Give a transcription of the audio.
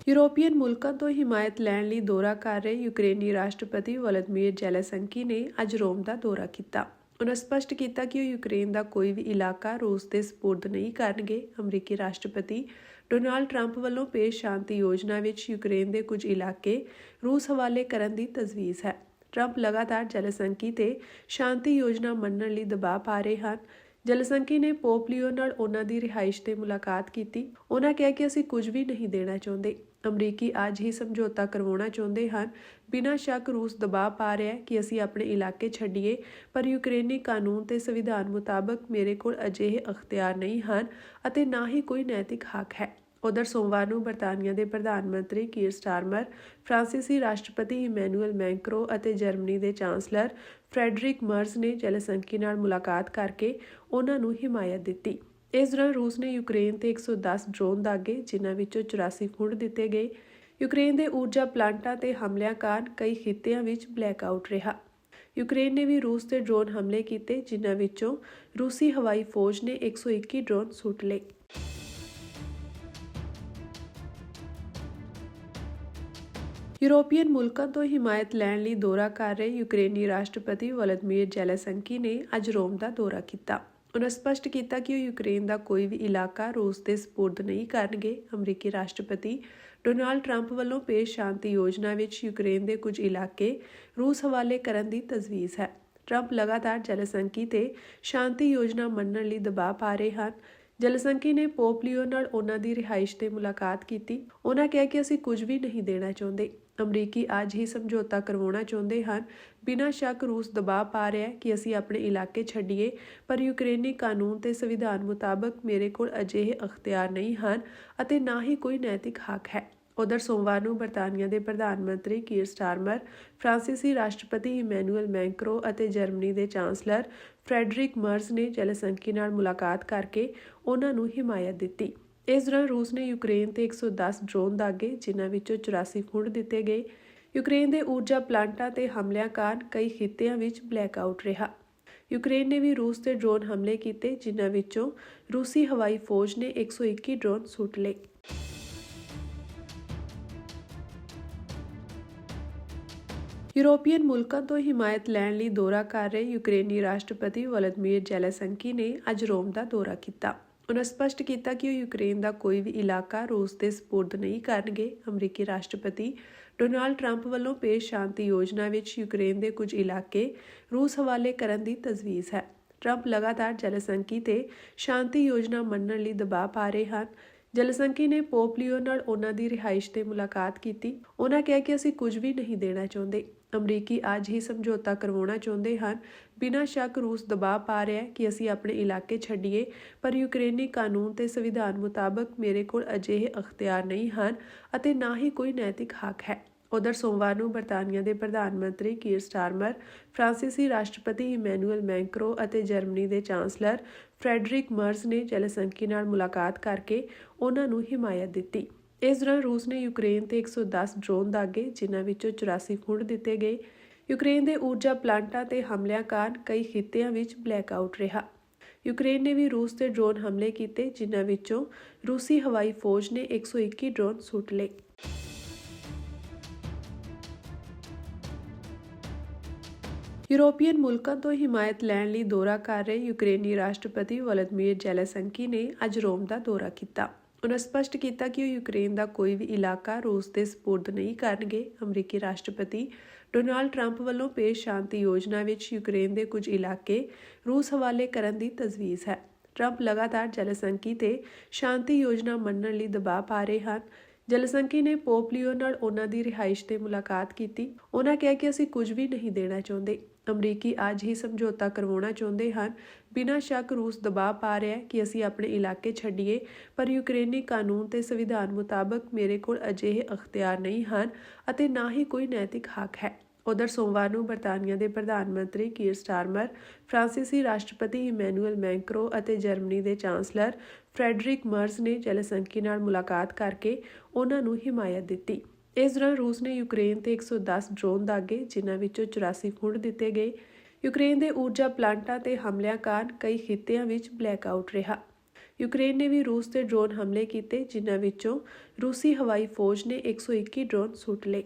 European ਮੁਲਕਾਂ ਤੋਂ ਹਿਮਾਇਤ ਲੈਣ ਲਈ ਦੌਰਾ ਕਰ ਰਹੇ ਯੂਕਰੇਨੀ ਰਾਸ਼ਟਰਪਤੀ ਵੋਲੋਦੀਮੀਰ ਜ਼ੈਲੈਂਸਕੀ ਨੇ ਅੱਜ ਰੋਮ ਦਾ ਦੌਰਾ ਕੀਤਾ। ਉਨ੍ਹਾਂ ਸਪਸ਼ਟ ਕੀਤਾ ਕਿ ਉਹ ਯੂਕਰੇਨ ਦਾ ਕੋਈ ਵੀ ਇਲਾਕਾ ਰੂਸ ਦੇ ਸਪੁਰਦ ਨਹੀਂ ਕਰਨਗੇ। ਅਮਰੀਕੀ ਰਾਸ਼ਟਰਪਤੀ ਡੋਨਾਲਡ ਟਰੰਪ ਵੱਲੋਂ ਪੇਸ਼ ਸ਼ਾਂਤੀ ਯੋਜਨਾ ਵਿੱਚ ਯੂਕਰੇਨ ਦੇ ਕੁਝ ਇਲਾਕੇ ਰੂਸ ਹਵਾਲੇ ਕਰਨ ਦੀ ਤਜਵੀਜ਼ ਹੈ। ਟਰੰਪ ਲਗਾਤਾਰ ਜ਼ੈਲੈਂਸਕੀ ਤੇ ਸ਼ਾਂਤੀ ਯੋਜਨਾ ਮੰਨਣ ਲਈ ਦਬਾਅ ਪਾ ਰਹੇ ਹਨ। ਜ਼ੈਲੈਂਸਕੀ ਨੇ ਪੋਪ ਲੀਓ ਨਾਲ ਉਨ੍ਹਾਂ ਦੀ ਰਿਹਾਇਸ਼ ਤੇ ਮੁਲਾਕਾਤ ਕੀਤੀ। ਉਨ੍ਹਾਂ ਕਿਹਾ ਕਿ ਅਸੀਂ ਕੁਝ ਵੀ ਨਹੀਂ ਦੇਣਾ ਚਾਹੁੰਦੇ। ਅਮਰੀਕੀ ਅੱਜ ਹੀ ਸਮਝੌਤਾ ਕਰਵਾਉਣਾ ਚਾਹੁੰਦੇ ਹਨ। ਬਿਨਾਂ ਸ਼ੱਕ ਰੂਸ ਦਬਾਅ ਪਾ ਰਿਹਾ ਹੈ ਕਿ ਅਸੀਂ ਆਪਣੇ ਇਲਾਕੇ ਛੱਡੀਏ, ਪਰ ਯੂਕਰੇਨੀ ਕਾਨੂੰਨ ਤੇ ਸੰਵਿਧਾਨ ਮੁਤਾਬਕ ਮੇਰੇ ਕੋਲ ਅਜਿਹੇ ਅਖਤਿਆਰ ਨਹੀਂ ਹਨ ਅਤੇ ਨਾ ਹੀ ਕੋਈ ਨੈਤਿਕ ਹੱਕ ਹੈ। ਉਧਰ ਸੋਮਵਾਰ ਨੂੰ ਬਰਤਾਨੀਆ ਦੇ ਪ੍ਰਧਾਨ ਮੰਤਰੀ ਕੀਰ ਸਟਾਰਮਰ, ਫਰਾਂਸੀਸੀ ਰਾਸ਼ਟਰਪਤੀ ਇਮੈਨੂਅਲ ਮੈਕਰੋਂ ਅਤੇ ਜਰਮਨੀ ਦੇ ਚਾਂਸਲਰ ਫਰੈਡਰਿਕ ਮਰਜ਼ ਨੇ ਜ਼ੈਲੈਂਸਕੀ ਨਾਲ ਮੁਲਾਕਾਤ ਕਰਕੇ ਉਨ੍ਹਾਂ ਨੂੰ ਹਿਮਾਇਤ ਦਿੱਤੀ। ਇਸ ਦੌਰਾਨ ਰੂਸ ਨੇ ਯੂਕਰੇਨ ਤੇ 110 ਡਰੋਨ ਦਾਗੇ, ਜਿਨ੍ਹਾਂ ਵਿੱਚੋਂ 84 ਖੁੰਡ ਦਿੱਤੇ ਗਏ। ਯੂਕਰੇਨ ਦੇ ਊਰਜਾ ਪਲਾਂਟਾਂ ਤੇ ਹਮਲਿਆਂ ਕਾਰਨ ਕਈ ਖਿੱਤਿਆਂ ਵਿੱਚ ਬਲੈਕਆਊਟ ਰਿਹਾ। ਯੂਕਰੇਨ ਨੇ ਵੀ ਰੂਸ ਤੇ ਡਰੋਨ ਹਮਲੇ ਕੀਤੇ, ਜਿਨ੍ਹਾਂ ਵਿੱਚੋਂ ਰੂਸੀ ਹਵਾਈ ਫੌਜ ਨੇ 121 ਡਰੋਨ ਸੁੱਟ ਲਏ। ਯੂਰੋਪੀਅਨ ਮੁਲਕਾਂ ਤੋਂ ਹਿਮਾਇਤ ਲੈਣ ਲਈ ਦੌਰਾ ਕਰ ਰਹੇ ਯੂਕਰੇਨੀ ਰਾਸ਼ਟਰਪਤੀ ਵੋਲੋਦੀਮੀਰ ਜ਼ੈਲੈਂਸਕੀ ਨੇ ਅੱਜ ਰੋਮ ਦਾ ਦੌਰਾ ਕੀਤਾ। ਉਨ੍ਹਾਂ ਸਪਸ਼ਟ ਕੀਤਾ ਕਿ ਉਹ ਯੂਕਰੇਨ ਦਾ ਕੋਈ ਵੀ ਇਲਾਕਾ ਰੂਸ ਦੇ ਸਪੁਰਦ ਨਹੀਂ ਕਰਨਗੇ। ਅਮਰੀਕੀ ਰਾਸ਼ਟਰਪਤੀ ਡੋਨਾਲਡ ਟਰੰਪ ਵੱਲੋਂ ਪੇਸ਼ ਸ਼ਾਂਤੀ ਯੋਜਨਾ ਵਿੱਚ ਯੂਕਰੇਨ ਦੇ ਕੁਝ ਇਲਾਕੇ ਰੂਸ ਹਵਾਲੇ ਕਰਨ ਦੀ ਤਜਵੀਜ਼ ਹੈ। ਟਰੰਪ ਲਗਾਤਾਰ ਜ਼ੈਲੈਂਸਕੀ ਤੇ ਸ਼ਾਂਤੀ ਯੋਜਨਾ ਮੰਨਣ ਲਈ ਦਬਾਅ ਪਾ ਰਹੇ ਹਨ। ਜ਼ੈਲੈਂਸਕੀ ਨੇ ਪੋਪ ਲੀਓ ਨਾਲ ਉਨ੍ਹਾਂ ਦੀ ਰਿਹਾਇਸ਼ ਤੇ ਮੁਲਾਕਾਤ ਕੀਤੀ। ਉਨ੍ਹਾਂ ਕਿਹਾ ਕਿ ਅਸੀਂ ਕੁਝ ਵੀ ਨਹੀਂ ਦੇਣਾ ਚਾਹੁੰਦੇ। ਅਮਰੀਕੀ ਅੱਜ ਹੀ ਸਮਝੌਤਾ ਕਰਵਾਉਣਾ ਚਾਹੁੰਦੇ ਹਨ। ਬਿਨਾਂ ਸ਼ੱਕ ਰੂਸ ਦਬਾਅ ਪਾ ਰਿਹਾ ਹੈ ਕਿ ਅਸੀਂ ਆਪਣੇ ਇਲਾਕੇ ਛੱਡੀਏ, ਪਰ ਯੂਕਰੇਨੀ ਕਾਨੂੰਨ ਤੇ ਸੰਵਿਧਾਨ ਮੁਤਾਬਕ ਮੇਰੇ ਕੋਲ ਅਜਿਹੇ ਅਖਤਿਆਰ ਨਹੀਂ ਹਨ ਅਤੇ ਨਾ ਹੀ ਕੋਈ ਨੈਤਿਕ ਹੱਕ ਹੈ। ਉਧਰ ਸੋਮਵਾਰ ਨੂੰ ਬਰਤਾਨੀਆ ਦੇ ਪ੍ਰਧਾਨ ਮੰਤਰੀ ਕੀਰ ਸਟਾਰਮਰ, ਫਰਾਂਸੀਸੀ ਰਾਸ਼ਟਰਪਤੀ ਇਮੈਨੂਅਲ ਮੈਕਰੋਂ ਅਤੇ ਜਰਮਨੀ ਦੇ ਚਾਂਸਲਰ ਫਰੈਡਰਿਕ ਮਰਜ਼ ਨੇ ਜ਼ੈਲੈਂਸਕੀ ਨਾਲ ਮੁਲਾਕਾਤ ਕਰਕੇ ਉਨ੍ਹਾਂ ਨੂੰ ਹਿਮਾਇਤ ਦਿੱਤੀ। ਇਸ ਦੌਰਾਨ ਰੂਸ ਨੇ ਯੂਕਰੇਨ ਤੇ 110 ਡਰੋਨ ਦਾਗੇ, ਜਿਨ੍ਹਾਂ ਵਿੱਚੋਂ 84 ਖੁੰਡ ਦਿੱਤੇ ਗਏ। ਯੂਕਰੇਨ ਦੇ ਊਰਜਾ ਪਲਾਂਟਾਂ ਤੇ ਹਮਲਿਆਂ ਕਾਰਨ ਕਈ ਖਿੱਤਿਆਂ ਵਿੱਚ ਬਲੈਕਆਊਟ ਰਿਹਾ। ਯੂਕਰੇਨ ਨੇ ਵੀ ਰੂਸ ਤੇ ਡਰੋਨ ਹਮਲੇ ਕੀਤੇ, ਜਿਨ੍ਹਾਂ ਵਿੱਚੋਂ ਰੂਸੀ ਹਵਾਈ ਫੌਜ ਨੇ 121 ਡਰੋਨ ਸੁੱਟ ਲਏ। ਯੂਰੋਪੀਅਨ ਮੁਲਕਾਂ ਤੋਂ ਹਿਮਾਇਤ ਲੈਣ ਲਈ ਦੌਰਾ ਕਰ ਰਹੇ ਯੂਕਰੇਨੀ ਰਾਸ਼ਟਰਪਤੀ ਵੋਲੋਦੀਮੀਰ ਜ਼ੈਲੈਂਸਕੀ ਨੇ ਅੱਜ ਰੋਮ ਦਾ ਦੌਰਾ ਕੀਤਾ। ਉਨ੍ਹਾਂ ਸਪਸ਼ਟ ਕੀਤਾ ਕਿ ਉਹ ਯੂਕਰੇਨ ਦਾ ਕੋਈ ਵੀ ਇਲਾਕਾ ਰੂਸ ਦੇ ਸਪੁਰਦ ਨਹੀਂ ਕਰਨਗੇ। ਅਮਰੀਕੀ ਰਾਸ਼ਟਰਪਤੀ ਡੋਨਾਲਡ ਟਰੰਪ ਵੱਲੋਂ ਪੇਸ਼ ਸ਼ਾਂਤੀ ਯੋਜਨਾ ਵਿੱਚ ਯੂਕਰੇਨ ਦੇ ਕੁਝ ਇਲਾਕੇ ਰੂਸ ਹਵਾਲੇ ਕਰਨ ਦੀ ਤਜਵੀਜ਼ ਹੈ। ਟਰੰਪ ਲਗਾਤਾਰ ਜ਼ੈਲੈਂਸਕੀ ਤੇ ਸ਼ਾਂਤੀ ਯੋਜਨਾ ਮੰਨਣ ਲਈ ਦਬਾਅ ਪਾ ਰਹੇ ਹਨ। ਜ਼ੈਲੈਂਸਕੀ ਨੇ ਪੋਪ ਲੀਓ ਨਾਲ ਉਨ੍ਹਾਂ ਦੀ ਰਿਹਾਇਸ਼ ਤੇ ਮੁਲਾਕਾਤ ਕੀਤੀ। ਉਨ੍ਹਾਂ ਕਿਹਾ ਕਿ ਅਸੀਂ ਕੁਝ ਵੀ ਨਹੀਂ ਦੇਣਾ ਚਾਹੁੰਦੇ। ਅਮਰੀਕੀ ਅੱਜ ਹੀ ਸਮਝੌਤਾ ਕਰਵਾਉਣਾ ਚਾਹੁੰਦੇ ਹਨ। ਬਿਨਾਂ ਸ਼ੱਕ ਰੂਸ ਦਬਾਅ ਪਾ ਰਿਹਾ ਹੈ ਕਿ ਅਸੀਂ ਆਪਣੇ ਇਲਾਕੇ ਛੱਡੀਏ, ਪਰ ਯੂਕਰੇਨੀ ਕਾਨੂੰਨ ਤੇ ਸੰਵਿਧਾਨ ਮੁਤਾਬਕ ਮੇਰੇ ਕੋਲ ਅਜਿਹੇ ਅਖਤਿਆਰ ਨਹੀਂ ਹਨ ਅਤੇ ਨਾ ਹੀ ਕੋਈ ਨੈਤਿਕ ਹੱਕ ਹੈ। ਉਧਰ ਸੋਮਵਾਰ ਨੂੰ ਬਰਤਾਨੀਆ ਦੇ ਪ੍ਰਧਾਨ ਮੰਤਰੀ ਕੀਰ ਸਟਾਰਮਰ, ਫਰਾਂਸੀਸੀ ਰਾਸ਼ਟਰਪਤੀ ਇਮੈਨੂਅਲ ਮੈਕਰੋਂ ਅਤੇ ਜਰਮਨੀ ਦੇ ਚਾਂਸਲਰ ਫਰੈਡਰਿਕ ਮਰਜ਼ ਨੇ ਜ਼ੈਲੈਂਸਕੀ ਨਾਲ ਮੁਲਾਕਾਤ ਕਰਕੇ ਉਨ੍ਹਾਂ ਨੂੰ ਹਿਮਾਇਤ ਦਿੱਤੀ। ਇਸ ਦੌਰਾਨ ਰੂਸ ਨੇ ਯੂਕਰੇਨ ਤੇ 110 ਡਰੋਨ ਦਾਗੇ, ਜਿਨ੍ਹਾਂ ਵਿੱਚੋਂ 84 ਖੁੰਡ ਦਿੱਤੇ ਗਏ। ਯੂਕਰੇਨ ਦੇ ਊਰਜਾ ਪਲਾਂਟਾਂ ਤੇ ਹਮਲਿਆਂ ਕਾਰਨ ਕਈ ਖਿੱਤਿਆਂ ਵਿੱਚ ਬਲੈਕਆਊਟ ਰਿਹਾ। ਯੂਕਰੇਨ ਨੇ ਵੀ ਰੂਸ ਤੇ ਡਰੋਨ ਹਮਲੇ ਕੀਤੇ, ਜਿਨ੍ਹਾਂ ਵਿੱਚੋਂ ਰੂਸੀ ਹਵਾਈ ਫੌਜ ਨੇ 121 ਡਰੋਨ ਸੁੱਟ ਲਏ। ਯੂਰੋਪੀਅਨ ਮੁਲਕਾਂ ਤੋਂ ਹਿਮਾਇਤ ਲੈਣ ਲਈ ਦੌਰਾ ਕਰ ਰਹੇ ਯੂਕਰੇਨੀ ਰਾਸ਼ਟਰਪਤੀ ਵੋਲੋਦੀਮੀਰ ਜ਼ੈਲੈਂਸਕੀ ਨੇ ਅੱਜ ਰੋਮ ਦਾ ਦੌਰਾ ਕੀਤਾ। ਉਨ੍ਹਾਂ ਸਪਸ਼ਟ ਕੀਤਾ ਕਿ ਉਹ ਯੂਕਰੇਨ ਦਾ ਕੋਈ ਵੀ ਇਲਾਕਾ ਰੂਸ ਦੇ ਸਪੁਰਦ ਨਹੀਂ ਕਰਨਗੇ। ਅਮਰੀਕੀ ਰਾਸ਼ਟਰਪਤੀ ਡੋਨਾਲਡ ਟਰੰਪ ਵੱਲੋਂ ਪੇਸ਼ ਸ਼ਾਂਤੀ ਯੋਜਨਾ ਵਿੱਚ ਯੂਕਰੇਨ ਦੇ ਕੁਝ ਇਲਾਕੇ ਰੂਸ ਹਵਾਲੇ ਕਰਨ ਦੀ ਤਜਵੀਜ਼ ਹੈ। ਟਰੰਪ ਲਗਾਤਾਰ ਜ਼ੈਲੈਂਸਕੀ ਤੇ ਸ਼ਾਂਤੀ ਯੋਜਨਾ ਮੰਨਣ ਲਈ ਦਬਾਅ ਪਾ ਰਹੇ ਹਨ। ਜ਼ੈਲੈਂਸਕੀ ਨੇ ਪੋਪ ਲੀਓ ਨਾਲ ਉਨ੍ਹਾਂ ਦੀ ਰਿਹਾਇਸ਼ ਤੇ ਮੁਲਾਕਾਤ ਕੀਤੀ। ਉਨ੍ਹਾਂ ਕਿਹਾ ਕਿ ਅਸੀਂ ਕੁਝ ਵੀ ਨਹੀਂ ਦੇਣਾ ਚਾਹੁੰਦੇ। ਅਮਰੀਕੀ ਅੱਜ ਹੀ ਸਮਝੌਤਾ ਕਰਵਾਉਣਾ ਚਾਹੁੰਦੇ ਹਨ। ਬਿਨਾਂ ਸ਼ੱਕ ਰੂਸ ਦਬਾਅ ਪਾ ਰਿਹਾ ਹੈ ਕਿ ਅਸੀਂ ਆਪਣੇ ਇਲਾਕੇ ਛੱਡੀਏ, ਪਰ ਯੂਕਰੇਨੀ ਕਾਨੂੰਨ ਤੇ ਸੰਵਿਧਾਨ ਮੁਤਾਬਕ ਮੇਰੇ ਕੋਲ ਅਜਿਹੇ ਅਖਤਿਆਰ ਨਹੀਂ ਹਨ ਅਤੇ ਨਾ ਹੀ ਕੋਈ ਨੈਤਿਕ ਹੱਕ ਹੈ। ਉਧਰ ਸੋਮਵਾਰ ਨੂੰ ਬਰਤਾਨੀਆ ਦੇ ਪ੍ਰਧਾਨ ਮੰਤਰੀ ਕੀਰ ਸਟਾਰਮਰ, ਫਰਾਂਸੀਸੀ ਰਾਸ਼ਟਰਪਤੀ ਇਮੈਨੂਅਲ ਮੈਕਰੋਂ ਅਤੇ ਜਰਮਨੀ ਦੇ ਚਾਂਸਲਰ ਫਰੈਡਰਿਕ ਮਰਜ਼ ਨੇ ਜ਼ੈਲੈਂਸਕੀ ਨਾਲ ਮੁਲਾਕਾਤ ਕਰਕੇ ਉਨ੍ਹਾਂ ਨੂੰ ਹਿਮਾਇਤ ਦਿੱਤੀ। ਇਸ ਦੌਰਾਨ ਰੂਸ ਨੇ ਯੂਕਰੇਨ ਤੇ 110 ਡਰੋਨ ਦਾਗੇ, ਜਿਨ੍ਹਾਂ ਵਿੱਚੋਂ 84 ਖੁੰਡ ਦਿੱਤੇ ਗਏ। ਯੂਕਰੇਨ ਦੇ ਊਰਜਾ ਪਲਾਂਟਾਂ ਤੇ ਹਮਲਿਆਂ ਕਾਰਨ ਕਈ ਖਿੱਤਿਆਂ ਵਿੱਚ ਬਲੈਕਆਊਟ ਰਿਹਾ। ਯੂਕਰੇਨ ਨੇ ਵੀ ਰੂਸ ਤੇ ਡਰੋਨ ਹਮਲੇ ਕੀਤੇ, ਜਿਨ੍ਹਾਂ ਵਿੱਚੋਂ ਰੂਸੀ ਹਵਾਈ ਫੌਜ ਨੇ 121 ਡਰੋਨ ਸੁੱਟ ਲਏ।